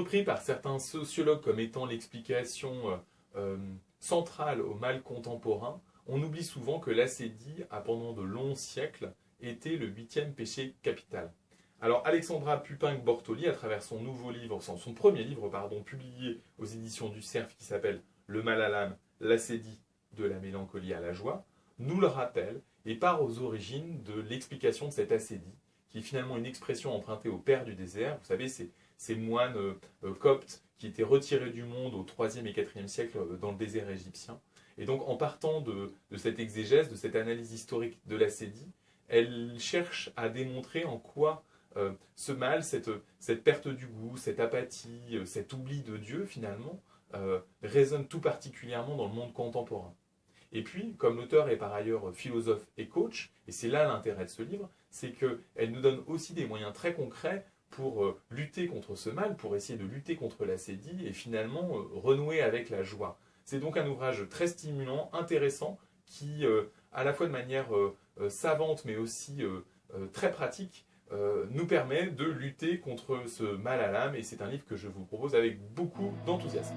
repris par certains sociologues comme étant l'explication centrale au mal contemporain, on oublie souvent que l'ascédie a pendant de longs siècles été le 8e péché capital. Alors Alexandra Pupin-Bortoli, à travers son nouveau livre, son premier livre, pardon, publié aux éditions du Cerf, qui s'appelle Le mal à l'âme, l'ascédie de la mélancolie à la joie, nous le rappelle et part aux origines de l'explication de cette ascédie, qui est finalement une expression empruntée au père du désert. Vous savez, ces moines coptes qui étaient retirés du monde au 3e et 4e siècle dans le désert égyptien. Et donc, en partant de cette exégèse, de cette analyse historique de l'ascédie, elle cherche à démontrer en quoi ce mal, cette perte du goût, cette apathie, cet oubli de Dieu, finalement, résonne tout particulièrement dans le monde contemporain. Et puis, comme l'auteur est par ailleurs philosophe et coach, et c'est là l'intérêt de ce livre, c'est qu'elle nous donne aussi des moyens très concrets pour lutter contre ce mal, pour essayer de lutter contre l'ascédie et finalement renouer avec la joie. C'est donc un ouvrage très stimulant, intéressant, qui, à la fois de manière savante mais aussi très pratique, nous permet de lutter contre ce mal à l'âme, et c'est un livre que je vous propose avec beaucoup d'enthousiasme.